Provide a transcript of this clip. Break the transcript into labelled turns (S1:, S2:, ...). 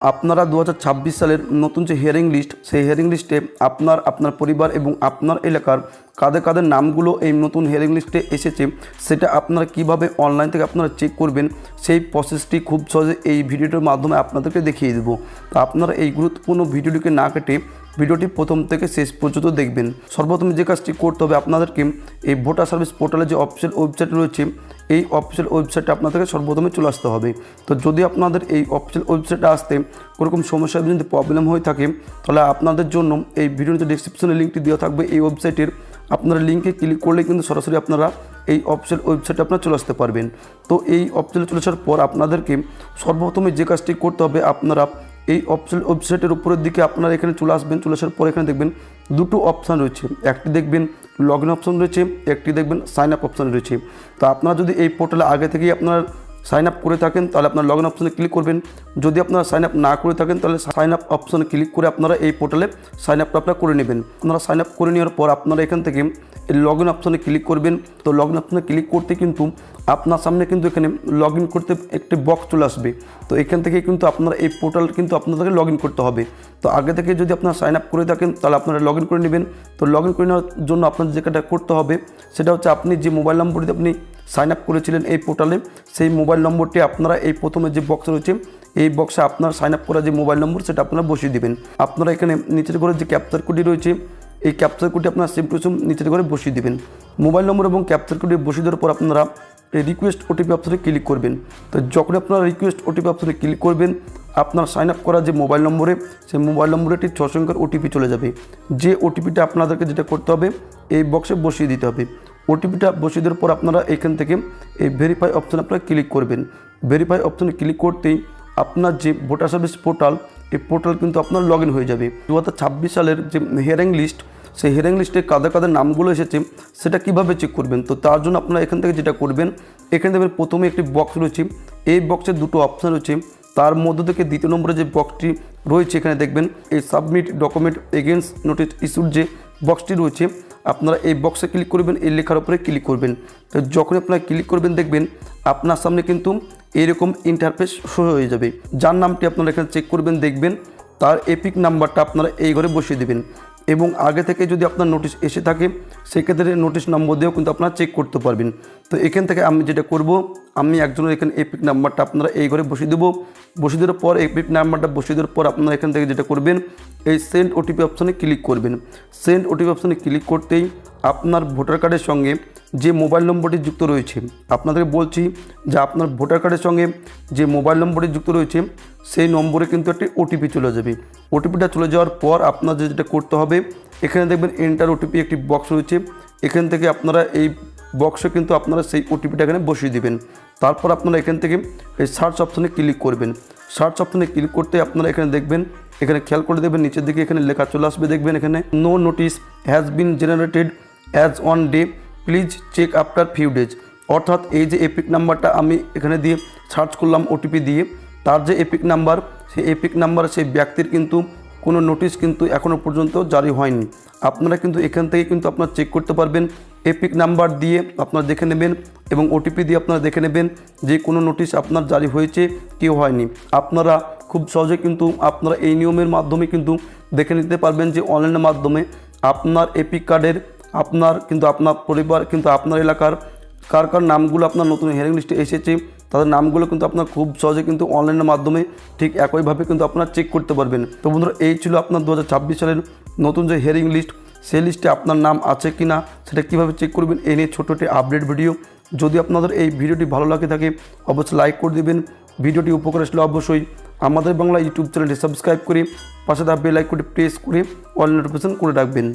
S1: আপনারা 2026 সালের নতুন যে হিয়ারিং লিস্ট, সেই হিয়ারিং লিস্টে আপনার পরিবার এবং আপনার এলাকার কাদের কাদের নামগুলো এই নতুন হিয়ারিং লিস্টে এসেছে সেটা আপনারা কিভাবে অনলাইন থেকে আপনারা চেক করবেন, সেই প্রসেসটি খুব সহজে এই ভিডিওটির মাধ্যমে আপনাদেরকে দেখিয়ে দেবো। তো আপনারা এই গুরুত্বপূর্ণ ভিডিওটিকে না কেটে ভিডিওটি প্রথম থেকে শেষ পর্যন্ত দেখবেন। সর্বপ্রথম যে কাজটি করতে হবে আপনাদেরকে, এই ভোটার সার্ভিস পোর্টালে যে অফিসিয়াল ওয়েবসাইট রয়েছে, এই অফিসিয়াল ওয়েবসাইটে আপনাদেরকে সর্বপ্রথমে চলে আসতে হবে। তো যদি আপনাদের এই অফিসিয়াল ওয়েবসাইটে আসতে কোনোরকম সমস্যা যদি প্রবলেম হয়ে থাকে, তাহলে আপনাদের জন্য এই ভিডিওতে ডেসক্রিপশনে লিঙ্কটি দেওয়া থাকবে এই ওয়েবসাইটের। আপনারা লিঙ্কে ক্লিক করলে কিন্তু সরাসরি আপনারা এই অফিসিয়াল ওয়েবসাইটে আপনারা চলে আসতে পারবেন। তো এই অফিসিয়ালে চলে আসার পর আপনাদেরকে সর্বপ্রথমে যে কাজটি করতে হবে, আপনারা এই অফিসিয়াল ওয়েবসাইটের উপরের দিকে আপনারা এখানে চলে আসবেন। চলে আসার পর এখানে দেখবেন দুটো অপশান রয়েছে, একটি দেখবেন লগ ইন অপশান রয়েছে, একটি দেখবেন সাইন আপ অপশান রয়েছে। তো আপনারা যদি এই পোর্টালে আগে থেকেই আপনারা সাইন আপ করে থাকেন তাহলে আপনারা লগ ইন অপশানে ক্লিক করবেন। যদি আপনারা সাইন আপ না করে থাকেন তাহলে সাইন আপ অপশানে ক্লিক করে আপনারা এই পোর্টালে সাইন আপটা আপনারা করে নেবেন। আপনারা সাইন আপ করে নেওয়ার পর আপনারা এখান থেকে এই লগ ইন অপশানে ক্লিক করবেন। তো লগ ইন অপশানে ক্লিক করতে কিন্তু আপনার সামনে কিন্তু এখানে লগ ইন করতে একটি বক্স চলে আসবে। তো এখান থেকে কিন্তু আপনারা এই পোর্টাল কিন্তু আপনাদেরকে লগ ইন করতে হবে। তো আগে থেকে যদি আপনারা সাইন আপ করে থাকেন তাহলে আপনারা লগ ইন করে নেবেন। তো লগ ইন করে নেওয়ার জন্য আপনাদের যেটা করতে হবে সেটা হচ্ছে, আপনি যে মোবাইল নম্বরটি আপনি সাইন আপ করেছিলেন এই পোর্টালে, সেই মোবাইল নম্বরটি আপনারা এই প্রথমে যে বক্স রয়েছে এই বক্সে আপনার সাইন আপ করা যে মোবাইল নম্বর সেটা আপনারা বসিয়ে দেবেন। আপনারা এখানে নিচের ঘরে যে ক্যাপচার কোডটি রয়েছে, এই ক্যাপচার কোডটি আপনারা সেম টু সেম নিচের ঘরে বসিয়ে দেবেন। মোবাইল নম্বর এবং ক্যাপচার কোডটি বসিয়ে দেওয়ার পর আপনারা এই রিকোয়েস্ট ওটিপি অপশনে ক্লিক করবেন। তো যখন আপনারা রিকোয়েস্ট ওটিপি অপশনে ক্লিক করবেন, আপনার সাইন আপ করা যে মোবাইল নম্বরে, সেই মোবাইল নম্বরে একটি 6 সংখ্যার ওটিপি চলে যাবে। যে ওটিপিটা আপনাদেরকে যেটা করতে হবে এই বক্সে বসিয়ে দিতে হবে। ওটিপিটা বসিয়ে দেওয়ার পর আপনারা এখান থেকে এই ভেরিফাই অপশানে আপনারা ক্লিক করবেন। ভেরিফাই অপশানে ক্লিক করতেই আপনার যে ভোটার সার্ভিস পোর্টাল, এই পোর্টাল কিন্তু আপনার লগ ইন হয়ে যাবে। 2026 সালের যে হিয়ারিং লিস্ট, সেই হিয়ারিং লিস্টে কাদের কাদের নামগুলো এসেছে সেটা কিভাবে চেক করবেন। তো তার জন্য আপনারা এখান থেকে যেটা করবেন, এখানে দেখবেন প্রথমে একটি বক্স রয়েছে, এই বক্সের দুটো অপশান রয়েছে। তার মধ্য থেকে দ্বিতীয় নম্বরে যে বক্সটি রয়েছে এখানে দেখবেন এই submit document against notice issued যে বক্সটি রয়েছে, আপনারা এই বক্সে ক্লিক করবেন, এই লেখার উপরে ক্লিক করবেন। তো যখন আপনারা ক্লিক করবেন দেখবেন আপনার সামনে কিন্তু এরকম ইন্টারফেস শো হয়ে যাবে। যার নামটি আপনারা এখানে চেক করবেন, দেখবেন তার এপিক নাম্বারটা আপনারা এই ঘরে বসিয়ে দেবেন। এবং আগে থেকে যদি আপনার নোটিশ এসে থাকে সেক্ষেত্রে নোটিশ নম্বর দিয়েও কিন্তু আপনারা চেক করতে পারবেন। তো এখান থেকে আমি যেটা করব, আমি একজনের এখানে এপিক নাম্বারটা আপনারা এই ঘরে বসিয়ে দেবো। বসিয়ে দেওয়ার পর এপিক নাম্বারটা বসিয়ে দেওয়ার পর আপনারা এখান থেকে যেটা করবেন, এই সেন্ড ওটিপি অপশানে ক্লিক করবেন। সেন্ড ওটিপি অপশানে ক্লিক করতেই আপনার ভোটার কার্ডের সঙ্গে যে মোবাইল নম্বরটি যুক্ত রয়েছে, আপনাদেরকে বলছি যে আপনার ভোটার কার্ডের সঙ্গে যে মোবাইল নম্বরটি যুক্ত রয়েছে সেই নম্বরে কিন্তু একটি ওটিপি চলে যাবে। ওটিপিটা চলে যাওয়ার পর আপনাদের যেটা করতে হবে, এখানে দেখবেন এন্টার ওটিপি একটি বক্স রয়েছে। এখান থেকে আপনারা এই বক্সে কিন্তু আপনারা সেই ওটিপিটা এখানে বসিয়ে দেবেন। তারপর আপনারা এখান থেকে এই সার্চ অপশানে ক্লিক করবেন। সার্চ অপশানে ক্লিক করতে আপনারা এখানে দেখবেন, এখানে খেয়াল করে দেখবেন নিচের দিকে এখানে লেখা চলে আসবে, দেখবেন এখানে no notice has been generated as on day, please check after few days. অর্থাৎ এই যে এপিক নাম্বারটা আমি এখানে দিয়ে সার্চ করলাম ওটিপি দিয়ে, তার যে এপিক নাম্বার, সেই এপিক নাম্বার সেই ব্যক্তির কিন্তু কোনো নোটিশ কিন্তু এখনও পর্যন্ত জারি হয়নি। আপনারা কিন্তু এখান থেকে কিন্তু আপনারা চেক করতে পারবেন। এপিক নাম্বার দিয়ে আপনারা দেখে নেবেন এবং ওটিপি দিয়ে আপনারা দেখে নেবেন যে কোনো নোটিশ আপনার জারি হয়েছে কি হয়নি। আপনারা খুব সহজে কিন্তু আপনারা এই নিয়মের মাধ্যমে কিন্তু দেখে নিতে পারবেন যে অনলাইনের মাধ্যমে আপনার এপিক কার্ডের আপনার পরিবার কিন্তু আপনার এলাকার কার কার নামগুলো আপনার নতুন হিয়ারিং লিস্টে এসেছে তাদের নামগুলো কিন্তু আপনার খুব সহজে কিন্তু অনলাইনের মাধ্যমে ঠিক একইভাবে কিন্তু আপনারা চেক করতে পারবেন। তো বন্ধুরা, এই ছিল আপনার 2026 সালের নতুন যে হিয়ারিং লিস্ট, সেই লিস্টে আপনার নাম আছে কি না সেটা কীভাবে চেক করবেন এই নিয়ে ছোটো একটি আপডেট ভিডিও। যদি আপনাদের এই ভিডিওটি ভালো লাগে থাকে অবশ্যই লাইক করে দেবেন। ভিডিওটি উপকার আসলে অবশ্যই আমাদের বাংলা ইউটিউব চ্যানেলটি সাবস্ক্রাইব করে পাশে থাকা বেল আইকনটি প্রেস করে অল নোটিফিকেশন করে রাখবেন।